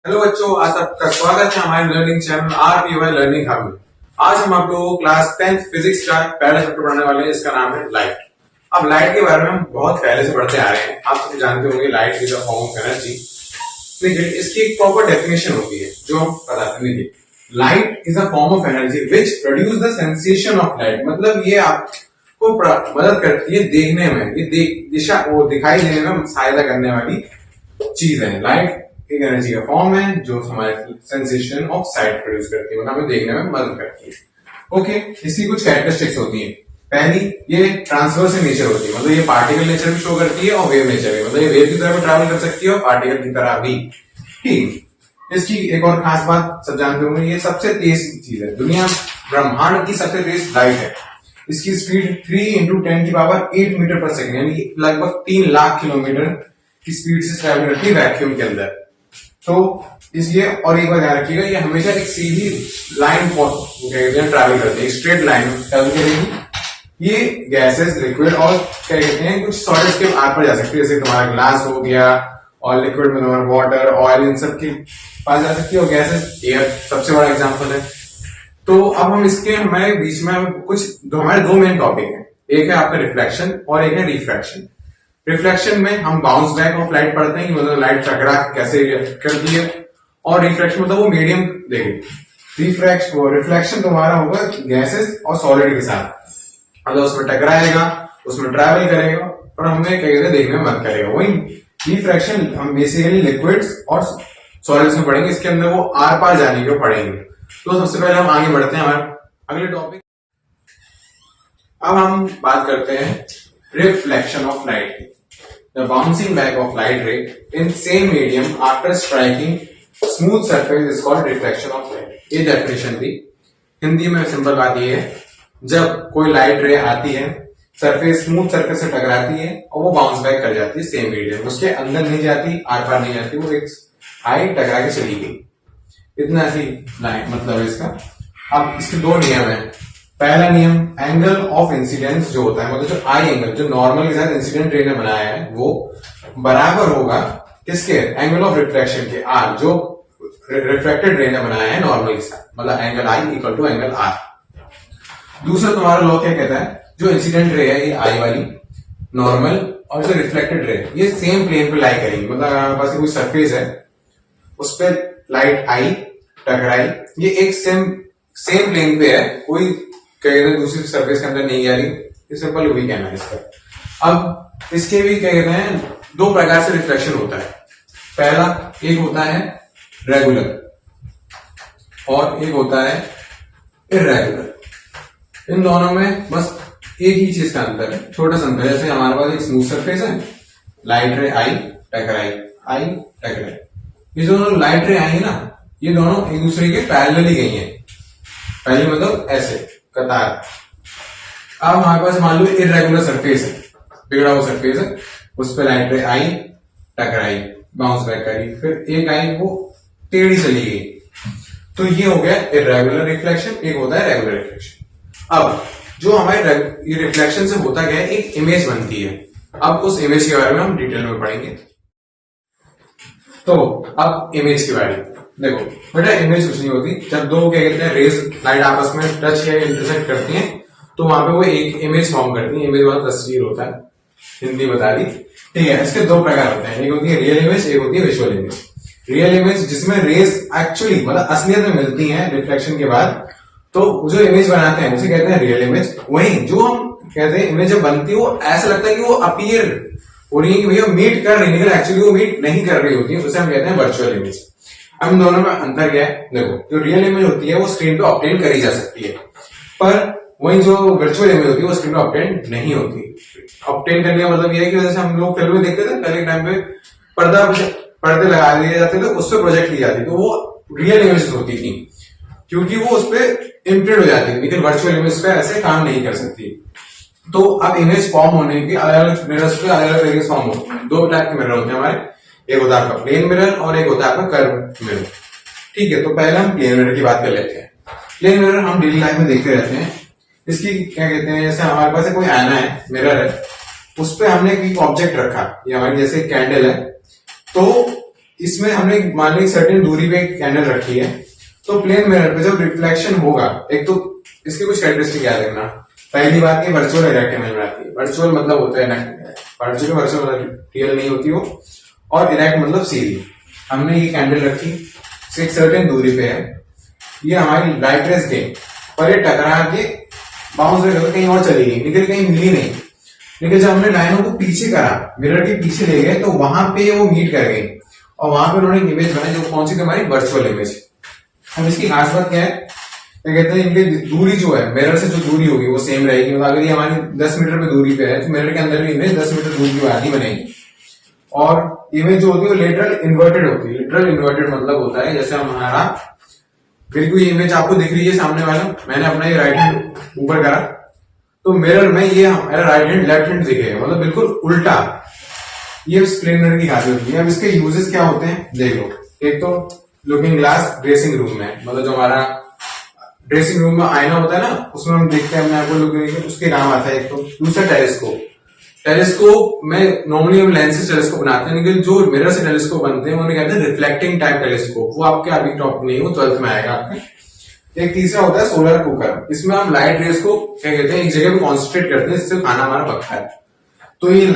Hello बच्चों, आज आपका स्वागत है हमारे learning channel RPY learning hub में। आज हम आप लोगों को क्लास 10th फिजिक्स का पहला चैप्टर पढ़ने वाले हैं। इसका नाम है लाइट। अब लाइट के बारे में हम बहुत पहले से पढ़ते आ रहे हैं। आप सब जानते होंगे light is a form of energy. देखिए, इसकी एक प्रॉपर डेफिनेशन होती है जो हम बताते हैं। देखिए, light is a form of energy which produce the sensation of light. मतलब ये आपको मदद करती है देखने में, ये दिशा वो दिखाई देने में सहायता करने वाली चीज है। लाइट एक एनर्जी का फॉर्म है जो हमारे सेंसेशन ऑफ साइट प्रोड्यूस करती है, मतलब हमें देखने में मदद करती है। ओके, इसकी कुछ कैरेक्टरिस्टिक्स होती हैं। पहली, ये ट्रांसवर्स इन नेचर होती है, मतलब ये पार्टिकल नेचर भी शो करती है और वेव नेचर भी, मतलब ये वेव की तरह भी ट्रैवल कर सकती है और पार्टिकल की तरह भी। ठीक, इसकी एक और खास बात सब जानते होंगे, ये सबसे तेज चीज है दुनिया ब्रह्मांड की, सबसे तेज लाइट है। इसकी स्पीड 3 × 10⁸ मीटर पर सेकेंड, यानी लगभग 3 लाख किलोमीटर की स्पीड से ट्रैवल करती है वैक्यूम के अंदर। तो इसलिए, और एक बार ध्यान रखिएगा, ये हमेशा एक सीधी लाइन ट्रैवल करती है, स्ट्रेट लाइन ट्रैवल करेगी। ये गैसेस, लिक्विड और क्या कहते हैं कुछ सॉलिड्स के आर पर जा सकती है, जैसे तुम्हारा ग्लास हो गया, और लिक्विड में तुम्हारा वाटर, ऑयल, इन सब के पास जा सकती है। और गैसेस, एयर सबसे बड़ा एग्जाम्पल है। तो अब हम इसके हमारे बीच में हमारे दो मेन टॉपिक है। एक है आपका रिफ्लेक्शन और एक है रिफ्रैक्शन। रिफ्लेक्शन में हम बाउंस बैक ऑफ लाइट पढ़ते हैं, मतलब लाइट टकरा कैसे रिएक्ट करती है। और रिफ्लेक्शन मतलब वो मीडियम देगी। रिफ्लेक्शन तुम्हारा होगा गैसेस और सॉलिड के साथ, मतलब उसमें टकराएगा, उसमें ट्रैवल करेगा और हमें क्या कहते हैं देखने में मदद करेगा। वही रिफ्रैक्शन हम बेसिकली लिक्विड्स और सॉलिड्स में पढ़ेंगे, इसके अंदर वो आर पार जाने के पढ़ेंगे। तो सबसे पहले हम आगे बढ़ते हैं हमारे अगले टॉपिक। अब हम बात करते हैं रिफ्लेक्शन ऑफ लाइट की। The bouncing back of light ray in same medium after striking smooth surface is called reflection of light. ये डेफिनेशन थी। हिंदी में सिंपल बात ये है, जब कोई लाइट रे आती है, सरफेस स्मूथ सरफेस से टकराती है और वो बाउंस बैक कर जाती है सेम मीडियम, उसके अंदर नहीं जाती, आर पार नहीं जाती, वो एक हाई टकरा के चली गई। इतना ऐसी लाइन मतलब है इसका। अब इसके दो नियम है। पहला नियम, एंगल ऑफ इंसिडेंस जो होता है, मतलब जो आई एंगल जो नॉर्मल के साथ इंसिडेंट रे ने बनाया है, वो बराबर होगा किसके, एंगल ऑफ रिफ्लेक्शन के, आर, जो रिफ्लेक्टेड रे ने बनाया है नॉर्मल के साथ, मतलब angle I equal to angle R. दूसरा तुम्हारा लॉ क्या कहता है, जो इंसिडेंट रे है ये आई वाली नॉर्मल, और जो रिफ्लेक्टेड रे ये सेम प्लेन पे लाई करेंगे, मतलब अगर हमारे पास कोई सरफेस है उस पर लाइट आई टकराई, ये एक सेम प्लेन पे है, कोई क्या कहते हैं दूसरी सरफेस के अंदर नहीं आ रही। ये सिंपल वही कहना है इसका। अब इसके भी क्या कहते हैं दो प्रकार से रिफ्लेक्शन होता है। पहला, एक होता है रेगुलर और एक होता है इरेगुलर। इन दोनों में बस एक ही चीज का अंतर है, छोटा सा अंतर। जैसे हमारे पास एक स्मूथ सरफेस है, लाइट रे आई टकराई, ये दोनों लाइट रे आई है ना, ये दोनों एक दूसरे के पैरेलली गई हैं, पहले मतलब ऐसे कतार। अब हमारे पास मान लो इरेगुलर सरफेस है, बिगड़ा हुआ सरफेस है, उस पर लाइट रे आई टकराई, बाउंस बैक करी, फिर एक आई वो टेढ़ी चली गई, तो ये हो गया इरेगुलर रिफ्लेक्शन। एक होता है रेगुलर रिफ्लेक्शन। अब जो हमारे ये रिफ्लेक्शन से होता क्या है, एक इमेज बनती है। अब उस इमेज के बारे में हम डिटेल में पढ़ेंगे। तो अब इमेज के बारे में देखो बेटा, इमेज कुछ नहीं होती। जब दो क्या कहते हैं रेज लाइट आपस में टच या इंटरसेक्ट करती हैं, तो वहां पे वो एक इमेज फॉर्म करती है। इमेज वाला तस्वीर होता है, हिंदी बता दी, ठीक है। इसके दो प्रकार होते हैं, एक होती है रियल इमेज, एक होती है विजुअल इमेज। रियल इमेज जिसमें रेज एक्चुअली मतलब असलियत में मिलती हैं रिफ्लेक्शन के बाद, तो जो इमेज बनाते हैं उसे कहते हैं रियल इमेज। वही जो हम कहते हैं इमेज जब बनती है वो ऐसा लगता है कि वो अपीयर हो रही है, कि भैया मीट कर रही है, लेकिन एक्चुअली वो मीट नहीं कर रही होती है, उसे हम कहते हैं वर्चुअल इमेज। अब इन दोनों में अंतर क्या है, देखो जो रियल इमेज होती है वो स्क्रीन पे ऑब्टेन करी जा सकती है, पर वही जो वर्चुअल इमेज होती है वो स्क्रीन पे ऑब्टेन नहीं होती। ऑब्टेन करने का मतलब ये है कि जैसे हम लोग फिल्में देखते थे पहले टाइम पे, पर्दे लगा दिए जाते थे, उस पर प्रोजेक्ट की जाती, तो वो रियल इमेज होती थी क्योंकि वो उस पर इम्प्रिंट हो जाती थी, लेकिन वर्चुअल इमेज पे ऐसे काम नहीं कर सकती। तो अब इमेज फॉर्म होने की अलग अलग मिरर्स पे अलग अलग तरीके से फॉर्म होते हैं। दो टाइप के मिरर होते हैं हमारे, एक होता है आपका प्लेन मिरर और एक होता है आपका कर्व मिरर, ठीक है। तो पहले हम प्लेन मिरर की बात कर लेते हैं। प्लेन मिरर हम डेली लाइफ में देखते रहते हैं। इसकी क्या कहते हैं, जैसे हमारे पास कोई आईना है, मिरर है, उस पर हमने एक ऑब्जेक्ट रखा, ये हमारी जैसे कैंडल है, तो इसमें हमने मान ली सर्टेन दूरी पे कैंडल रखी है, तो प्लेन मिरर पे जब रिफ्लेक्शन होगा, एक तो इसकी कुछ कैरेक्टरिस्टिक याद रखना। पहली बात ये वर्चुअल इरेक्ट इमेज बनाती है। वर्चुअल मतलब होता है वर्चुअल रियल नहीं होती वो, और इरेक्ट मतलब सीधी। हमने ये कैंडल रखी, एक सर्टेन दूरी पे है, ये हमारी लाइट रेस गई पर ये टकरा के बाउंस होकर कहीं और चली गई, निकल कहीं मिली नहीं। लेकिन जब हमने लाइनों को पीछे करा, मिरर के पीछे ले गए, तो वहां पे वो मीट कर गई और वहां पे उन्होंने एक इमेज बनाई जो कौन सी, हमारी वर्चुअल इमेज। अब इसकी खास बात क्या है, कहते हैं इनकी दूरी जो है मिरर से जो दूरी होगी वो सेम रहेगी। मतलब अगर ये हमारी 10 मीटर पे दूरी पे है तो मिरर के अंदर भी इमेज 10 मीटर दूरी की आधी बनेगी। और इमेज जो होती है वो लेटरल इन्वर्टेड होती है। लेटरल इन्वर्टेड मतलब होता है जैसे हमारा बिल्कुल ये इमेज आपको दिख रही है सामने वाला, मैंने अपना ये राइट हैंड ऊपर करा तो मिरर में ये हमारा राइट हैंड लेफ्ट हैंड दिखेगा, मतलब बिल्कुल उल्टा। ये प्लेन मिरर की खासियत होती है। अब इसके यूजेस क्या होते हैं देख लो। एक तो लुकिंग ग्लास ड्रेसिंग रूम में, मतलब जो हमारा ड्रेसिंग रूम में आईना होता है ना, उसमें हम देखते हैं अपने आप को लुकिंग, उसके काम आता है एक तो। दूसरा टेलीस्कोप। टेलीस्कोप में नॉर्मली हम लेंस से टेलीस्कोप बनाते हैं, लेकिन जो मिरर से टेलीस्कोप बनते हैं उन्हें कहते हैं रिफ्लेक्टिंग टाइप टेलीस्कोप। वो आपके अभी टॉपिक नहीं है, वो 12th में आएगा आपके। एक तीसरा होता है सोलर कुकर। इसमें हम लाइट रेस को क्या कहते हैं एक जगह पे कॉन्सेंट्रेट करते हैं, जिससे खाना हमारा पकता है। तो ये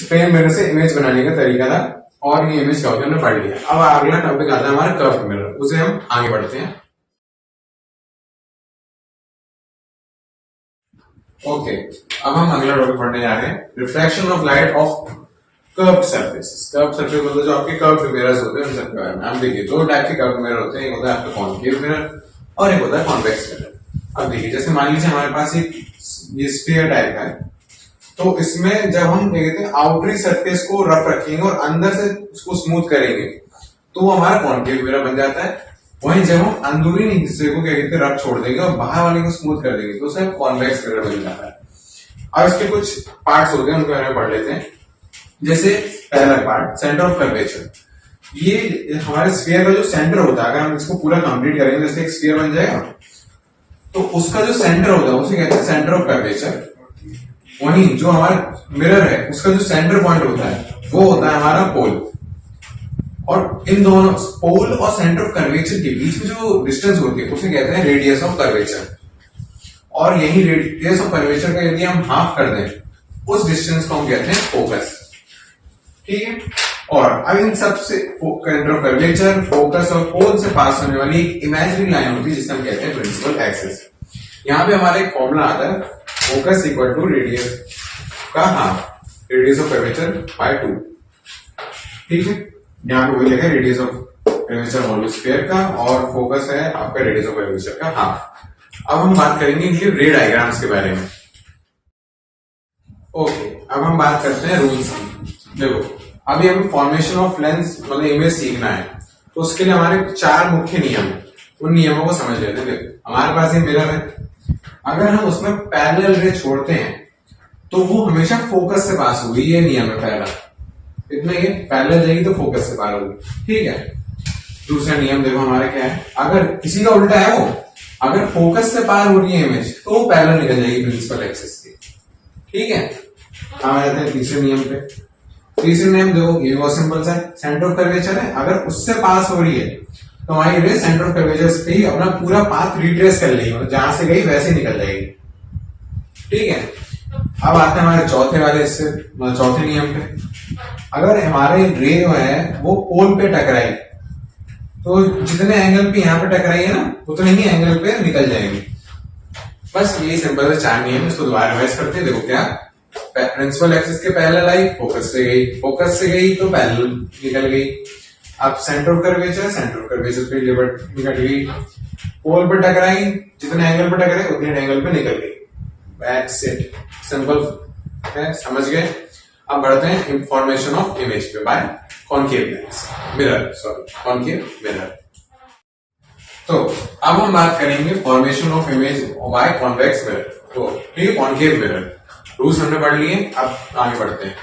प्लेन मिरर से इमेज बनाने का तरीका था, और ये इमेज क्या होता है हमने पढ़ लिया। अब अगला टॉपिक आता है हमारा कर्व मिरर, उसे हम आगे बढ़ते हैं। ओके, अब हम अगला टॉपिक पढ़ने जा रहे हैं, reflection of light of curve surfaces. Curve surface मतलब जो आपके कर्व मिरर्स होते हैं उन सबके बारे में। आप देखिए दो टाइप के कर्व मिरर होते हैं, एक होता है आपका कॉन्केव मिरर और एक होता है कॉन्वेक्स मिरर। अब देखिए जैसे मान लीजिए हमारे पास एक ये स्फीयर टाइप का है, तो इसमें जब हम क्या कहते हैं आउटरी सरफेस को रफ रखेंगे और अंदर से उसको स्मूथ करेंगे तो वो हमारा कॉन्केव मिरर बन जाता है। वहीं जब हम अंदरूनी हिस्से को क्या कहते हैं रफ छोड़ देंगे और बाहर वाले को स्मूथ कर देंगे तो उसे कॉन्वेक्स मिरर बन जाता है। अब इसके कुछ पार्ट्स होते हैं, उनके बारे में पढ़ लेते हैं। जैसे पहला पार्ट सेंटर ऑफ कर्वेचर। ये हमारे स्फीयर का जो सेंटर होता है, अगर हम इसको पूरा कंप्लीट करेंगे जैसे एक स्फीयर बन जाएगा, तो उसका जो सेंटर होता है उसे कहते हैं सेंटर ऑफ कर्वेचर। वहीं जो हमारा मिरर है उसका जो सेंटर पॉइंट होता है वो होता है हमारा पोल। और इन दोनों पोल और सेंटर ऑफ कर्वेचर के बीच में जो डिस्टेंस होती है उसे कहते हैं रेडियस ऑफ कर्वेचर। और यही रेडियस ऑफ कर्वेचर का यदि हम हाफ कर दें उस डिस्टेंस को हम कहते हैं फोकस। ठीक है, और अब इन सबसे सेंटर ऑफ कर्वेचर, फोकस और पोल से पास होने वाली एक इमेजिनरी लाइन होती है जिसे हम कहते हैं प्रिंसिपल एक्सिस। यहाँ पे हमारा एक फॉर्मूला आता है, फोकस इक्वल टू रेडियस का half, radius of curvature by 2। ठीक है, यहाँ पे वही लिखा है radius of curvature whole square का, और फोकस है आपका रेडियस ऑफ कर्वेचर का हाफ। अब हम बात करेंगे इनके रे डायग्राम्स के बारे में। ओके, अब हम बात करते हैं रूल्स की। देखो अभी हमें फॉर्मेशन ऑफ लेंस मतलब इमेज सीखना है, तो उसके लिए हमारे 4 मुख्य नियम है, उन नियमों को समझ लेते हैं। देखो हमारे पास ये मिरर है, अगर हम उसमें पैरेलल रे छोड़ते हैं तो वो हमेशा फोकस से पास होगी, ये नियम है पहला। इतना ही पैरेलल जाएगी तो फोकस से पार होगी। ठीक है, दूसरा नियम देखो हमारे क्या है, अगर किसी का उल्टा है वो, अगर फोकस से पार हो रही है इमेज तो वो पैरेलल निकल जाएगी प्रिंसिपल एक्सिस की। ठीक है, हम आ जाते हैं तीसरे नियम पे। तीसरे नियम देखो ये बहुत सिंपल सा है, सेंटर ऑफ कर्वेचर है, अगर उससे पास हो रही है तो हमारी रे सेंटर ऑफ कर्वेचर से ही अपना पूरा पाथ रिट्रेस कर लेगी, मतलब जहां से गई वैसे निकल जाएगी। ठीक है, अब आते हैं हमारे चौथे वाले इससे चौथे नियम पे। अगर हमारे रे जो है वो पोल पे टकराई तो जितने एंगल पे यहाँ पे टकराई है ना उतने ही एंगल पे निकल जाएंगे। बस यही सिंपल से 4 नियम, इसको दोबारा रिवाइज करते हैं। देखो क्या, प्रिंसिपल एक्सिस के पैरेलल आई, फोकस से गई, फोकस से गई तो पैरेलल निकल गई। अब सेंटर ऑफ कर्वेचर पे निकल गई, पोल पे टकराई, जितने एंगल पे टकराई उतने एंगल पे निकल गई। दैट्स इट, सिंपल है, समझ गए। अब बढ़ते हैं इंफॉर्मेशन ऑफ इमेज पे by concave lens mirror, concave mirror. तो अब हम बात करेंगे formation of image by convex mirror. तो ठीक, कॉन्केव मिरर रूल्स हमने पढ़ लिए, अब आगे बढ़ते हैं।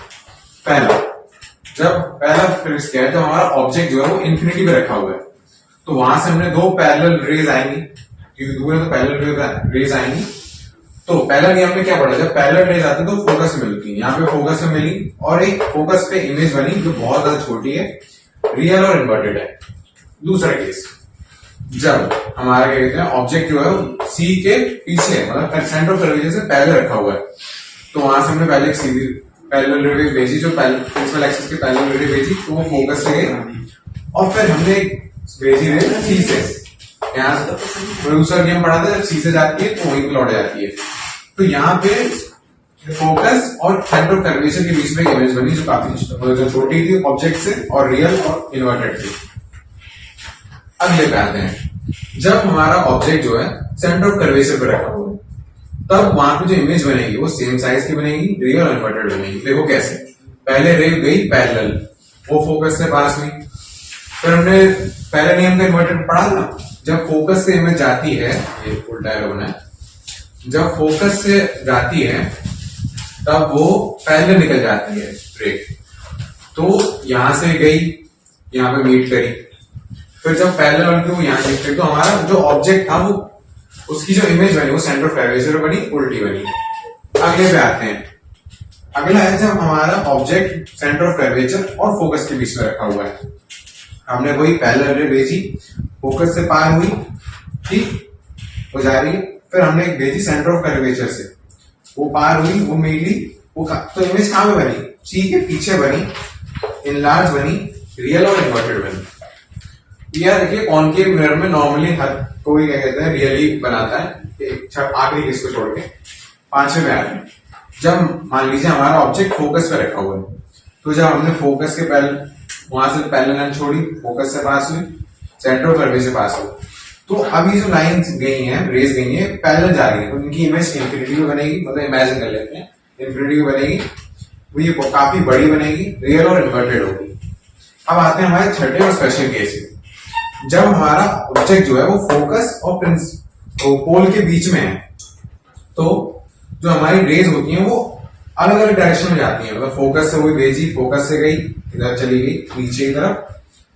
पहला फिक्स क्या है, जब हमारा ऑब्जेक्ट जो है वो इंफिनिटी पे रखा हुआ है तो वहां से हमने 2 पैरेलल रेज आएंगी, क्योंकि दूर है तो पैरेलल रेज आएंगी। तो पहला नियम में क्या पढ़ा, जब पैरेलल रेज आती है तो फोकस में मिलती है, यहाँ पे फोकस में मिली और एक फोकस पे इमेज बनी जो बहुत ज्यादा छोटी है, रियल और इन्वर्टेड है। दूसरा केस, जब हमारा क्या कहते हैं ऑब्जेक्ट जो है सी के पीछे मतलब सेंटर ऑफ कर्वेचर से पहले रखा हुआ है, तो वहां से हमने पहले एक सीधी पैरेलल रे भेजी, जो प्रिंसिपल एक्सिस के पैरेलल रे भेजी, तो वो फोकस से गई और फिर हमने भेजी रे सी से, यहाँ से दूसरा नियम पढ़ा था, जब सी से जाती है तो वहीं पे लौट जाती है। तो यहाँ पे फोकस और सेंटर ऑफ कर्वेचर के बीच में एक इमेज बनी जो काफी जो छोटी थी ऑब्जेक्ट से और रियल और इन्वर्टेड थी। अगले पे आते हैं, जब हमारा ऑब्जेक्ट जो है सेंटर ऑफ कर्वेचर पे रखा हुआ है, तब वहां पे जो इमेज बनेगी वो सेम साइज की बनेगी, रियल और इन्वर्टेड बनेगी। देखो कैसे, पहले रे गई पैरेलल, वो फोकस से पास हुई, फिर हमने पहले नियम का इन्वर्टेड पढ़ा था, जब फोकस से इमेज जाती है, ये उल्टा एरो बना है, जब फोकस से जाती है तब वो पहले निकल जाती है रे, तो यहां से गई, यहां पे मीट करी, फिर जब पैरेलल वाली थी वो यहां से निकली, तो हमारा जो ऑब्जेक्ट था वो उसकी जो इमेज बनी वो सेंटर ऑफ कर्वेचर बनी, उल्टी बनी। अगले पे आते हैं, अगला है जब हमारा ऑब्जेक्ट सेंटर ऑफ कर्वेचर और फोकस के बीच में रखा हुआ है, हमने वही पैरेलल रे भेजी, फोकस से पार हुई, ठीक हो जा रही है, फिर हमने एक भेजी सेंटर ऑफ कर्वेचर से, वो पार हुई, वो मिली, वो तो इमेज कहां पे बनी, सी के पीछे बनी, इनलार्ज बनी, रियल और इन्वर्टेड बनी। यार देखिए कॉनकेव मिरर में नॉर्मली हर कोई क्या कहते हैं रियली बनाता है, आखिरी केस को छोड़ के। पांचवें में आते हैं, जब मान लीजिए हमारा ऑब्जेक्ट फोकस पे रखा हुआ है, तो जब हमने फोकस के वहां से पैरेलल लाइन छोड़ी, फोकस से पास हुई, सेंटर ऑफ कर्वेचर से पास हुई, तो अभी जो लाइन गई है, रेज गई है, पैरेलल जा रही है, तो उनकी इमेज इंफिनिटी में बनेगी, मतलब इमेजिन कर लेते हैं इंफिनिटी में बनेगी, वो ये काफी बड़ी बनेगी, रियल और इन्वर्टेड होगी। अब आते हैं हमारे छठे और स्पेशल केस में, जब हमारा ऑब्जेक्ट जो है वो फोकस और पोल के बीच में है, तो जो हमारी रेज होती हैं वो अलग अलग डायरेक्शन में जाती हैं, मतलब फोकस से वो भेजी, फोकस से गई इधर चली गई नीचे की तरफ,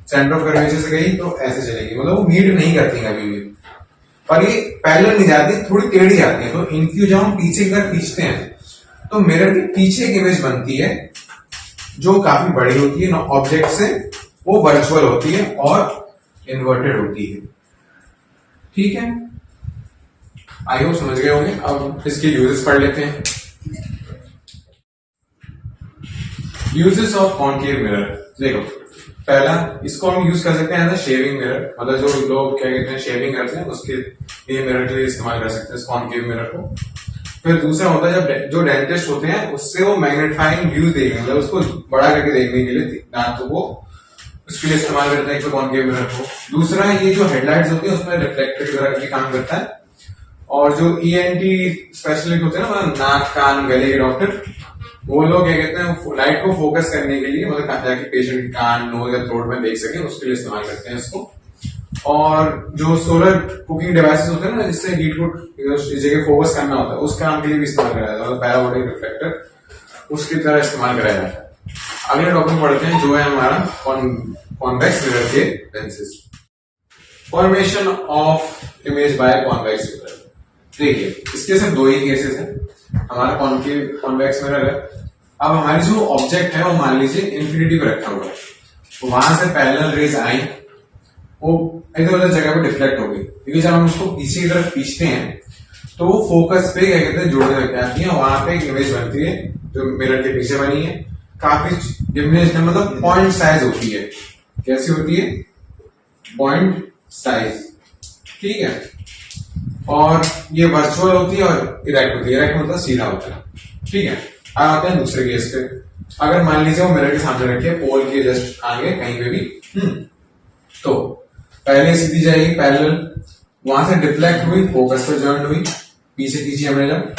सेंटर ऑफ कर्वेचर से गई तो ऐसे चलेगी, मतलब वो मीट नहीं करती कभी भी, पर ये पैरेलल नहीं जाती, थोड़ी टेढ़ी जाती है। तो इनकी जब हम पीछे की तरफ खींचते हैं तो मिरर के पीछे एक इमेज बनती है जो काफी बड़ी होती है ऑब्जेक्ट से, वो वर्चुअल होती है और इन्वर्टेड होती है। ठीक है, आई होप समझ गए होंगे। अब इसके यूजेस पढ़ लेते हैं। यूजेस ऑफ कॉनकेव मिरर, देखो पहला इसको हम यूज कर सकते हैं शेविंग मिरर, मतलब जो लोग क्या कहते हैं शेविंग करते हैं उसके लिए मिरर के लिए इस्तेमाल कर सकते हैं कॉनकेव मिरर को। फिर दूसरा होता है जब जो डेंटिस्ट होते हैं उससे वो मैग्नेटिफाइंग व्यू देखने, मतलब उसको बड़ा करके देखने के लिए दांतों को, उसके लिए इस्तेमाल करते हैं कॉनकेव मिरर को। दूसरा ये जो हेडलाइट्स होती है उसमें रिफ्लेक्टर की तरह काम करता है, और जो ईएनटी स्पेशलिस्ट होते हैं ना, नाक कान गले के डॉक्टर, वो लोग क्या कहते हैं लाइट को फोकस करने के लिए, मतलब ताकि पेशेंट कान नोज या थ्रोट में देख सके, उसके लिए इस्तेमाल करते हैं इसको। और जो सोलर कुकिंग डिवाइसेस होते हैं ना, जिससे हीट को जगह फोकस करना होता है, उस काम के लिए भी इस्तेमाल कराया जाता है, पैराबोलिक रिफ्लेक्टर उसकी तरह इस्तेमाल कराया जाता है। अगले टॉपिक पढ़ते हैं जो है हमारा कॉन्वेक्स मिरर के lenses. Formation of image by convex mirror. देखिए इसके सिर्फ दो ही केसेस हैं। हमारा कॉन्वेक्स मिरर है, अब हमारी जो ऑब्जेक्ट है वो मान लीजिए इंफिनिटी पे रखा हुआ है, तो वहां से पैरेलल रेज आई, वो इधर उधर जगह पे डिफ्लेक्ट हो गई, क्योंकि जब हम उसको पीछे की तरफ खींचते हैं तो वो फोकस पे क्या कहते हैं जुड़ने लग जाती है, वहां पे एक इमेज बनती है जो मिरर के पीछे बनी है, काफी इमेज मतलब पॉइंट साइज होती है। कैसी होती है? पॉइंट साइज, ठीक है। और ये वर्चुअल होती है और इरेक्ट होती है, इरेक्ट मतलब सीधा होता है, ठीक है। अब आते हैं दूसरे केस पे, अगर मान लीजिए वो मिरर के सामने रखे पोल के जस्ट आगे कहीं पे भी, तो पहले सीधी जाएगी पैरेलल, वहां से डिफ्लेक्ट हुई, फोकस पे जॉइंट हुई, पीछे खींची हमने, जब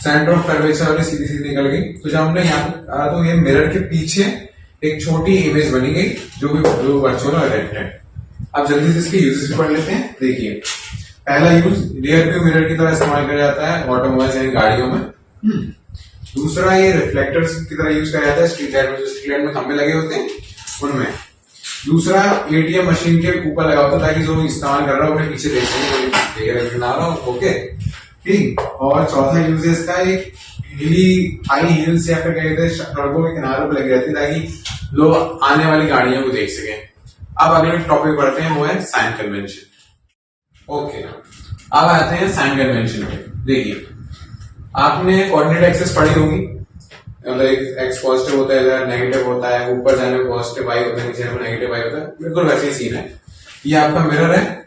सेंटर ऑफ कर्वेचर वाली सीधी सीधी निकल गई, तो जब हमने यहाँ पे तो ये मिरर के पीछे एक छोटी इमेज बनी गई जो भी वर्चुअल और इरेक्ट है। अब जल्दी से इसके यूजेस भी पढ़ लेते हैं। देखिए पहला यूज रियर व्यू मिरर की तरह इस्तेमाल किया जाता है ऑटोमोबाइल्स यानी गाड़ियों में। दूसरा ये रिफ्लेक्टर्स की तरह यूज किया जाता है स्ट्रीट लाइट में, जो स्ट्रीट लाइट में खंभे लगे होते हैं उनमें। दूसरा एटीएम मशीन के ऊपर लगा होता है ताकि जो इस्तेमाल कर रहा है उन्हें पीछे देख सके, ना रहा हो, ओके ठीक। और चौथा यूज है इसका एक हाई हील्स या फिर कहते हैं सड़कों के किनारों पर लगी रहती है ताकि लोग आने वाली गाड़ियों को देख सकें। अब अगले टॉपिक पढ़ते हैं, वो है साइन कन्वेंशन। ओके, अब आते हैं साइन कन्वेंशन पे। देखिए, आपने कोऑर्डिनेट एक्सिस पढ़ी होगी, मतलब एक्स पॉजिटिव होता है, इधर नेगेटिव होता है, ऊपर जाने में पॉजिटिव वाई होता है, नीचे जाने में नेगेटिव वाई होता है, बिल्कुल वैसे ही सीन है। ये आपका मिरर है।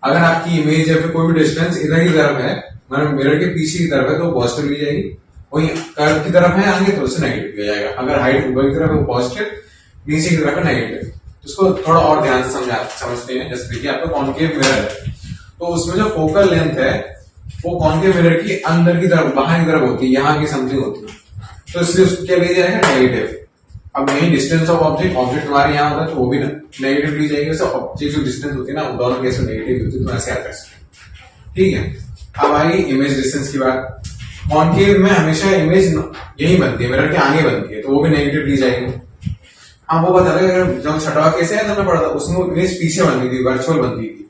अगर आपकी इमेज या फिर कोई भी डिस्टेंस इधर की तरफ है, मतलब मिरर के पीछे की तरफ है, तो पॉजिटिव ली जाएगी। वही कर्व की तरफ है आगे तो उससे नेगेटिव लिया जाएगा। अगर हाइट ऊपर की तरफ है वो पॉजिटिव, नीचे की तरफ है नेगेटिव। इसको थोड़ा और ध्यान से समझते हैं। जैसे देखिए, आपका कॉन्केव मिरर है, तो उसमें जो फोकल लेंथ है वो कॉन्केव मिरर की अंदर की तरफ, बाहर की तरफ होती है, यहाँ की समथिंग होती है, तो इसलिए उसको क्या लिया जाएगा, नेगेटिव। अब main distance of object, object हमारे यहाँ होता है तो वो भी नेगेटिव ली जाएगी। वैसे ऑब्जेक्ट जो डिस्टेंस होती है ना, दोनों केस में नेगेटिव होती है, तो ऐसे आता है। ठीक है, अब आई इमेज डिस्टेंस की बात। कॉन्केव में हमेशा इमेज यही बनती है, मिरर के आगे बनती है, तो वो भी नेगेटिव ली जाएगी। हाँ, वो बता रहे, जब छठवा केस है तो मैं पढ़ा था, उसमें इमेज पीछे बनती थी, वर्चुअल बनती थी,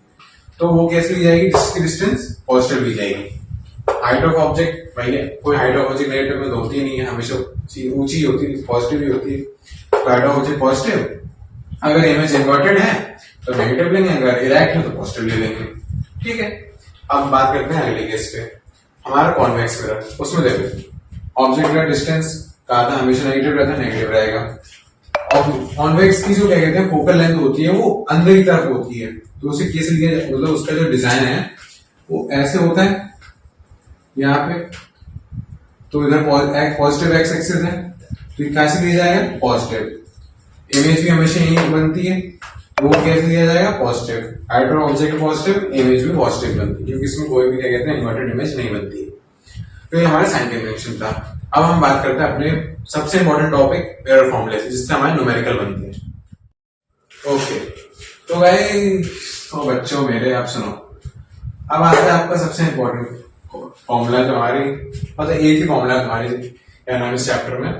तो वो कैसे ली जाएगी, जिसकी डिस्टेंस पॉजिटिव ली जाएगी। हाइट ऑफ ऑब्जेक्ट, भाई कोई हाइट ऑफ ऑब्जेक्ट नेगेटिव में होती नहीं है, हमेशा ऊंची होती है, पॉजिटिव ही होती है, तो हाइट ऑफ ऑब्जेक्ट पॉजिटिव। अगर इमेज इन्वर्टेड है तो नेगेटिव लेंगे, अगर इरेक्ट है तो पॉजिटिव ले लेंगे। ठीक है, अब बात करते हैं अगले केस पे, हमारा कॉन्वेक्स मिरर। उसमें देखो, ऑब्जेक्ट का डिस्टेंस कहा था हमेशा नेगेटिव रहता है, नेगेटिव रहेगा। और कॉन्वेक्स की जो क्या कहते हैं फोकल लेंथ होती है, वो अंदर की तरफ होती है, तो उसे कैसे लिया जाए, मतलब उसका जो डिजाइन है वो ऐसे होता है यहाँ पे। तो इधर पॉजिटिव एक्स एक्सिस है, तो ये कैसे लिया जाएगा, पॉजिटिव। इमेज भी हमेशा यही बनती है, वो कैसे लिया जाएगा, positive. Height of object positive, image भी पॉजिटिव बनती है, क्योंकि इसमें कोई भी क्या कहते हैं इन्वर्टेड इमेज नहीं बनती है। तो ये हमारा साइन कन्वेंशन था। अब हम बात करते हैं अपने सबसे इंपॉर्टेंट टॉपिक, मिरर फॉर्मूले, जिससे हमारे न्यूमेरिकल बनते हैं। ओके, तो गाइस, तो बच्चों मेरे, आप सुनो, अब आता है आपका सबसे इंपॉर्टेंट फॉर्मूला, जो हमारी मतलब एक ही फॉर्मूला है तुम्हारी क्या नाम इस चैप्टर में,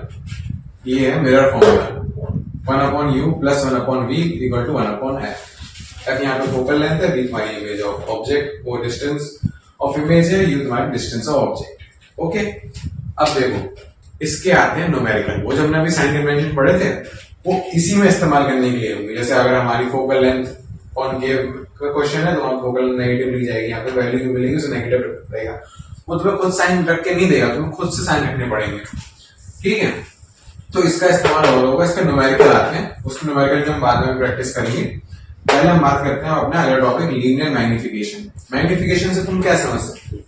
ये है mirror formula. 1/u plus 1/v equal to 1/f। ताकि यहाँ पे फोकल लेंथ है, v तुम्हारी इमेज ऑफ ऑब्जेक्ट, वो डिस्टेंस ऑफ इमेज है, u तुम्हारी डिस्टेंस ऑफ ऑब्जेक्ट। ओके, अब देखो, इसके आते हैं न्यूमेरिकल। वो जब हमने अभी साइन कन्वेंशन पढ़े थे, वो इसी में इस्तेमाल करने के लिए होंगे। जैसे अगर हमारी फोकल लेंथ कॉनकेव का क्वेश्चन है, तो वहां फोकल नेगेटिव ली जाएगी, यहाँ पे वैल्यू जो मिलेगी उसे नेगेटिव रहेगा। वो तुम्हें खुद साइन रख के नहीं देगा, तुम्हें खुद से साइन रखने पड़ेंगे। ठीक है, तो इसका इस्तेमाल और होगा। इसका न्यूमेरिकल आते हैं, उसके न्यूमेरिकल की हम बाद में प्रैक्टिस करेंगे। पहले हम बात करते हैं अपना अगला टॉपिक, लीनियर मैग्निफिकेशन। मैग्निफिकेशन से तुम क्या समझ सकते हो,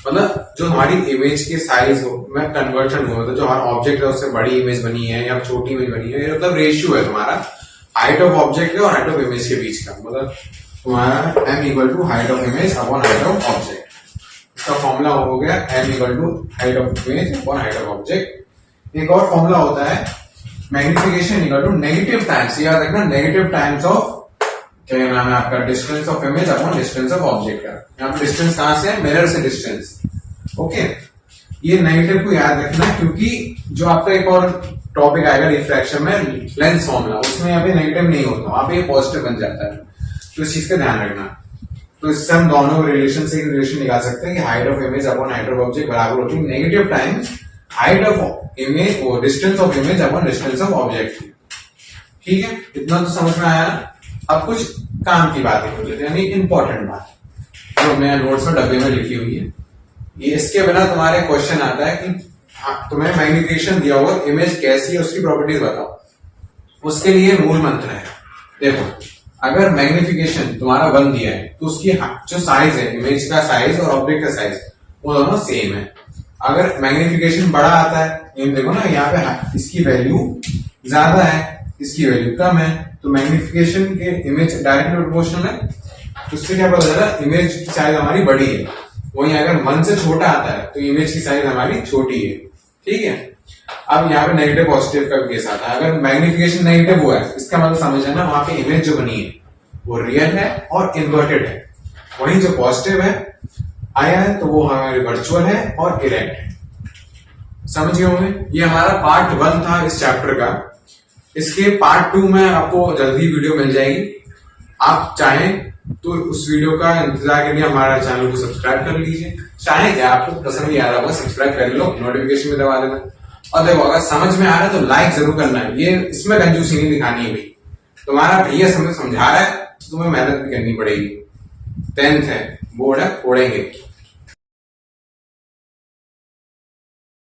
मतलब जो हमारी इमेज के साइज में कन्वर्जन हो, मतलब जो हमारा ऑब्जेक्ट है उससे बड़ी इमेज बनी है या छोटी इमेज बनी है, मतलब रेशियो है तुम्हारा हाइट ऑफ ऑब्जेक्ट है और हाइट ऑफ इमेज के बीच का। मतलब तुम्हारा m equal to height of image upon height of object. इसका फॉर्मूला हो गया m equal to height of image upon height of object. एक और फॉर्मूला होता है magnification equal to negative times, याद रखना, नेगेटिव टाइम्स ऑफ क्या नाम है आपका, distance of image upon distance of object का। यहाँ पे डिस्टेंस कहां से है, मिरर से डिस्टेंस। ओके, ये नेगेटिव को याद रखना, क्योंकि जो आपका एक और टॉपिक आएगा रिफ्रैक्शन में, लेंस फॉर्मूला, उसमें यहाँ पे नेगेटिव नहीं होता, वहां पे ये पॉजिटिव बन जाता है। तो इस चीज का ध्यान रखना। तो इससे हम दोनों रिलेशन से रिलेशन निकाल सकते हैं कि height of image upon height of object बराबर होती है negative times height of image और distance of image upon distance of object. ठीक है, इतना तो समझ में आया। अब कुछ काम की बातें कर लेते हैं, यानी इंपॉर्टेंट बात जो मैं नोट्स में डब्बे में लिखी हुई है। ये इसके बिना तुम्हारे क्वेश्चन आता है कि तुम्हें मैग्निफिकेशन दिया होगा, इमेज कैसी है उसकी प्रॉपर्टीज बताओ। उसके लिए मूल मंत्र है, देखो, अगर मैग्निफिकेशन तुम्हारा 1 दिया है तो उसकी जो साइज है, इमेज का साइज और ऑब्जेक्ट का साइज, वो दोनों सेम है। अगर मैग्निफिकेशन बड़ा आता है, ये देखो ना, यहाँ पे इसकी वैल्यू ज्यादा है, इसकी वैल्यू कम है, तो मैग्निफिकेशन के इमेज डायरेक्टली प्रोपोर्शनल है, तो उससे क्या पता चला, इमेज की साइज हमारी बड़ी है। वही अगर 1 से छोटा आता है तो इमेज की साइज हमारी छोटी है। ठीक है, अब यहाँ पे नेगेटिव पॉजिटिव का केस आता है। अगर मैग्निफिकेशन नेगेटिव हुआ है, इसका मतलब समझ लेना वहां पे इमेज जो बनी है वो रियल है और इन्वर्टेड है। वहीं जो पॉजिटिव है आया है तो वो हमारे वर्चुअल है और इरेक्ट है। समझ गए होंगे? ये हमारा पार्ट 1 था इस चैप्टर का। इसके पार्ट 2 में आपको जल्दी वीडियो मिल जाएगी। आप चाहें तो उस वीडियो का इंतजार के लिए हमारे चैनल को सब्सक्राइब कर लीजिए। चाहे क्या आपको पसंद नहीं आ रहा होगा, सब्सक्राइब कर लो, नोटिफिकेशन में दबा देना। और देखो, अगर समझ में आ रहा है तो लाइक जरूर करना है। ये इसमें कंजूसी नहीं दिखानी है भाई, तुम्हारा भैया समझा रहा है तो तुम्हें मेहनत भी करनी पड़ेगी। 10th है, बोर्ड है, फोड़ेंगे।